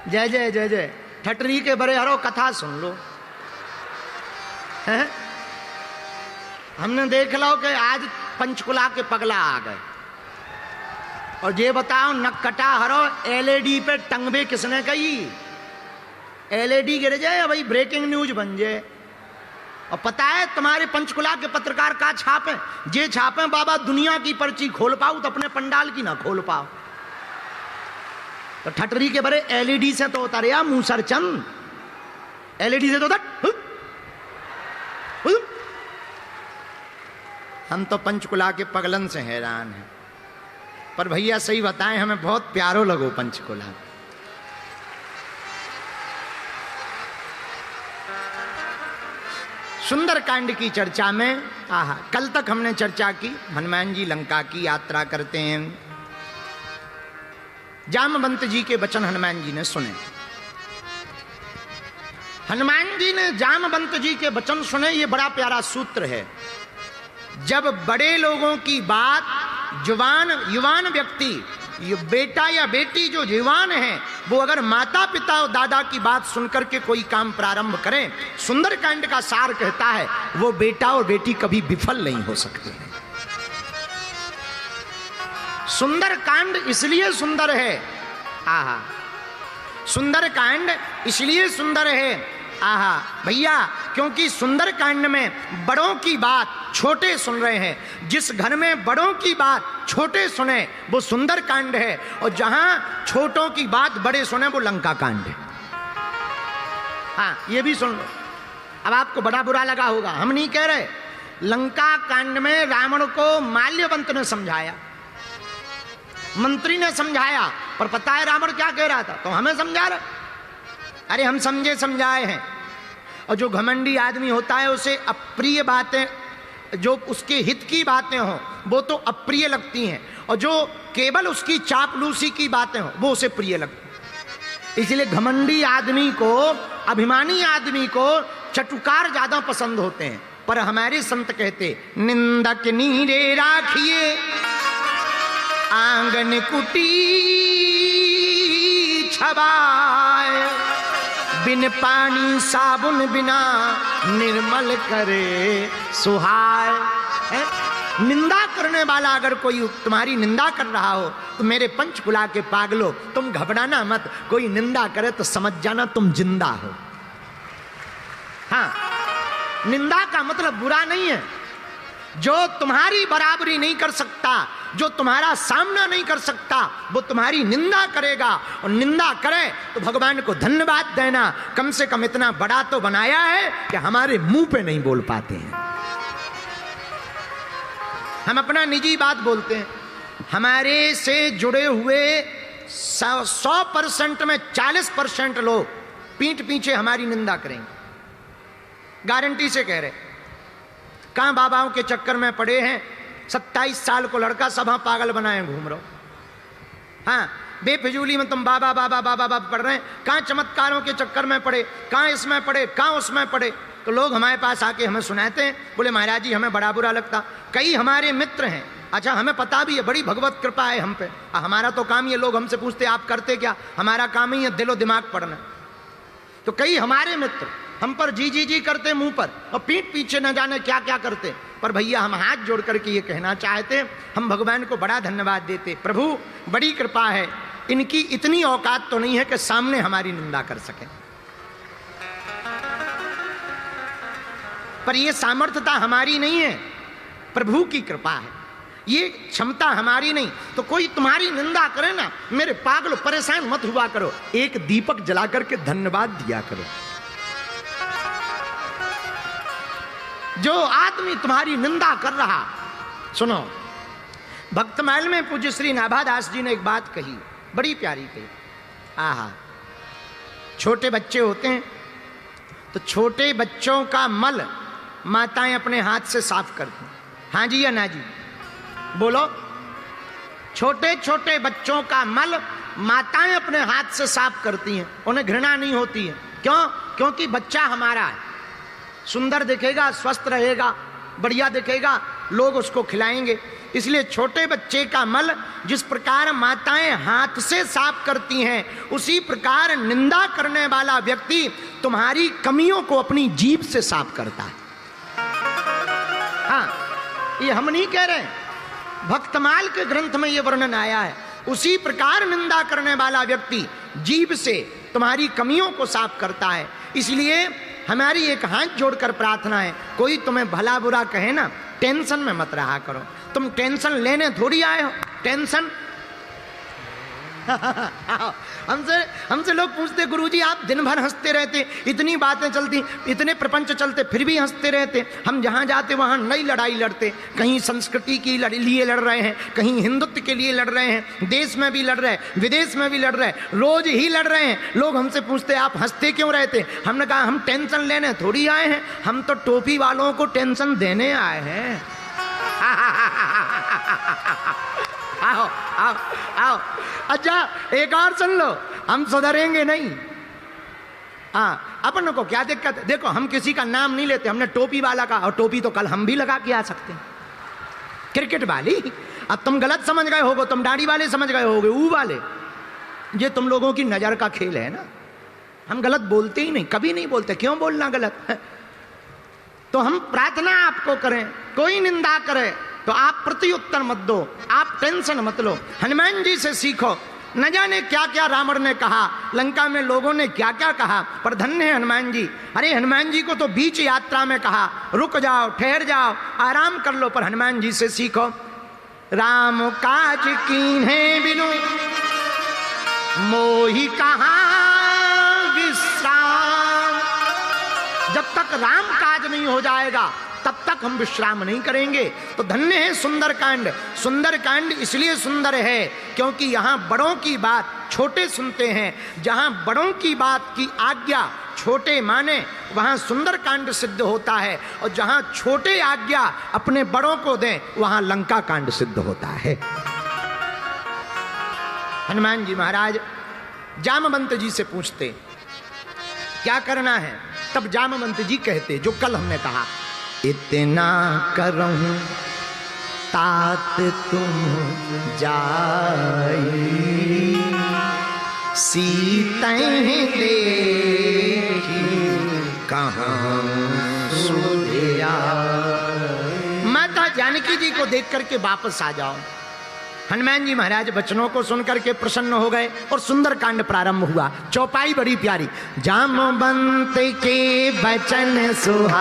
जय जय जय जय। ठटरी के बड़े हरो कथा सुन लो है। हमने देख लो कि आज पंचकुला के पगला आ गए और ये बताओ नक कटा हरो एलईडी पे टंगबे किसने कही? एलईडी गिर जाए भाई, ब्रेकिंग न्यूज बन जाए। और पता है तुम्हारे पंचकुला के पत्रकार का छापे, जे छापे बाबा दुनिया की पर्ची खोल पाओ तो अपने पंडाल की ना खोल पाओ। तो ठटरी के बड़े एलईडी से तो उतरिया मूसर चंद, एलईडी से तो उतर। हम तो पंचकुला के पगलन से हैरान हैं। पर भैया सही बताएं, हमें बहुत प्यारो लगो पंचकुला। सुंदरकांड की चर्चा में कल तक हमने चर्चा की हनुमान जी लंका की यात्रा करते हैं। जामवंत जी के वचन हनुमान जी ने सुने। हनुमान जी ने जामवंत जी के वचन सुने। ये बड़ा प्यारा सूत्र है। जब बड़े लोगों की बात युवान व्यक्ति, ये बेटा या बेटी जो युवान है, वो अगर माता पिता और दादा की बात सुनकर के कोई काम प्रारंभ करें, सुंदरकांड का सार कहता है वो बेटा और बेटी कभी विफल नहीं हो सकते। सुंदरकांड इसलिए सुंदर है, सुंदरकांड इसलिए सुंदर है भैया, क्योंकि सुंदरकांड में बड़ों की बात छोटे सुन रहे हैं। जिस घर में बड़ों की बात छोटे सुने वो सुंदरकांड है, और जहां छोटों की बात बड़े सुने वो लंका कांड है। ये भी सुन लो। अब आपको बड़ा बुरा लगा होगा, हम नहीं कह रहे। लंका कांड में रावण को माल्यवंत ने समझाया, मंत्री ने समझाया, पर पता है रावण क्या कह रहा था? तो हमें समझा रहे। अरे हम समझे समझाए हैं। और जो घमंडी आदमी होता है उसे अप्रिय बातें, जो उसके हित की बातें हों वो तो अप्रिय लगती हैं, और जो केवल उसकी चापलूसी की बातें हों वो उसे प्रिय लगती। इसलिए घमंडी आदमी को, अभिमानी आदमी को चटुकार ज्यादा पसंद होते हैं। पर हमारे संत कहते निंदक नीरे राखिए आंगन कुटी छबाए, बिन पानी साबुन बिना निर्मल करे सुहाय। निंदा करने वाला अगर कोई तुम्हारी निंदा कर रहा हो तो मेरे पंचकुला के पागलो तुम घबराना मत। कोई निंदा करे तो समझ जाना तुम जिंदा हो। निंदा का मतलब बुरा नहीं है। जो तुम्हारी बराबरी नहीं कर सकता, जो तुम्हारा सामना नहीं कर सकता, वो तुम्हारी निंदा करेगा। और निंदा करे तो भगवान को धन्यवाद देना, कम से कम इतना बड़ा तो बनाया है कि हमारे मुंह पे नहीं बोल पाते हैं। हम अपना निजी बात बोलते हैं। हमारे से जुड़े हुए 100% में 40% लोग पीठ पीछे हमारी निंदा करेंगे, गारंटी से कह रहे। कहां बाबाओं के चक्कर में पड़े हैं, 27 साल को लड़का सभा पागल बनाए घूम रहे हो। बेफिजूली में तुम बाबा बाबा बाबा बाबा पढ़ रहे हैं। कहां चमत्कारों के चक्कर में पड़े, कहां इसमें पड़े, कहां उसमें पड़े। तो लोग हमारे पास आके हमें सुनाते हैं, बोले महाराज जी हमें बड़ा बुरा लगता। कई हमारे मित्र हैं, अच्छा हमें पता भी है बड़ी भगवत कृपा है हम पे। हमारा तो काम ये, लोग हमसे पूछते आप करते क्या, हमारा काम ही है दिलो दिमाग पढ़ना। तो कई हमारे मित्र हम पर जी जी जी करते मुंह पर, और पीठ पीछे न जाने क्या क्या करते। पर भैया हम हाथ जोड़ करके ये कहना चाहते, हम भगवान को बड़ा धन्यवाद देते। प्रभु बड़ी कृपा है, इनकी इतनी औकात तो नहीं है कि सामने हमारी निंदा कर सके। पर ये सामर्थ्यता हमारी नहीं है, प्रभु की कृपा है। ये क्षमता हमारी नहीं। तो कोई तुम्हारी निंदा करे ना, मेरे पागल परेशान मत हुआ करो, एक दीपक जला करके धन्यवाद दिया करो। जो आदमी तुम्हारी निंदा कर रहा, सुनो, भक्तमाल में पूज्य श्री नाभादास जी ने एक बात कही, बड़ी प्यारी कही। छोटे बच्चे होते हैं तो छोटे बच्चों का मल माताएं अपने हाथ से साफ करती हैं। हाँ जी या ना जी बोलो। छोटे छोटे बच्चों का मल माताएं अपने हाथ से साफ करती हैं, उन्हें घृणा नहीं होती है। क्यों? क्योंकि बच्चा हमारा है, सुंदर दिखेगा, स्वस्थ रहेगा, बढ़िया दिखेगा, लोग उसको खिलाएंगे। इसलिए छोटे बच्चे का मल जिस प्रकार माताएं हाथ से साफ करती हैं, उसी प्रकार निंदा करने वाला व्यक्ति तुम्हारी कमियों को अपनी जीभ से साफ करता है। हाँ, ये हम नहीं कह रहे, भक्तमाल के ग्रंथ में ये वर्णन आया है। उसी प्रकार निंदा करने वाला व्यक्ति जीभ से तुम्हारी कमियों को साफ करता है। इसलिए हमारी एक हाथ जोड़कर प्रार्थना है, कोई तुम्हें भला बुरा कहे ना, टेंशन में मत रहा करो। तुम टेंशन लेने थोड़ी आए हो, टेंशन हमसे लोग पूछते, गुरुजी आप दिन भर हंसते रहते, इतनी बातें चलती, इतने प्रपंच चलते, फिर भी हंसते रहते। हम जहां जाते वहां नई लड़ाई लड़ते, कहीं संस्कृति के लिए लड़ रहे हैं, कहीं हिंदुत्व के लिए लड़ रहे हैं, देश में भी लड़ रहे हैं, विदेश में भी लड़ रहे हैं, रोज ही लड़ रहे हैं। लोग हमसे पूछते आप हंसते क्यों रहते? हमने कहा हम टेंशन लेने थोड़ी आए हैं, हम तो टोपी वालों को टेंशन देने आए हैं। आओ आओ आओ। अच्छा एक और सुन लो, हम सुधरेंगे नहीं। हाँ, अपन को क्या दिक्कत है? देखो हम किसी का नाम नहीं लेते, हमने टोपी वाला का, और टोपी तो कल हम भी लगा के आ सकते हैं, क्रिकेट वाली। अब तुम गलत समझ गए होगे, तुम दाढ़ी वाले समझ गए होगे, ऊ वाले। ये तुम लोगों की नजर का खेल है ना, हम गलत बोलते ही नहीं, कभी नहीं बोलते। क्यों बोलना गलत? तो हम प्रार्थना आपको करें, कोई निंदा करे तो आप प्रति उत्तर मत दो, आप टेंशन मत लो। हनुमान जी से सीखो, न जाने क्या क्या रावण ने कहा, लंका में लोगों ने क्या क्या कहा, पर धन्य है हनुमान जी। अरे हनुमान जी को तो बीच यात्रा में कहा रुक जाओ, ठहर जाओ, आराम कर लो, पर हनुमान जी से सीखो। राम काज कीन्हे बिनु मोहि कहाँ विश्राम। जब तक राम काज नहीं हो जाएगा तब तक हम विश्राम नहीं करेंगे। तो धन्य है सुंदरकांड। सुंदरकांड इसलिए सुंदर है क्योंकि यहाँ बड़ों की बात छोटे सुनते हैं। जहाँ बड़ों की बात की आज्ञा छोटे माने, वहाँ सुंदरकांड सिद्ध होता है, और जहाँ छोटे आज्ञा अपने बड़ों को दें, वहाँ लंका कांड सिद्ध होता है। हनुमान जी महाराज जामवंत जी से पूछते क्या करना है, तब जामवंत जी कहते जो कल हमने कहा, इतना करहूं तात तुम जाई, सीतैं देखी कहाँ सुधिया। माता जानकी जी को देख करके वापस आ जाओ। हनुमान जी महाराज वचनों को सुनकर के प्रसन्न हो गए और सुंदरकांड प्रारंभ हुआ। चौपाई बड़ी प्यारी। जामवंत के वचन सुहाए,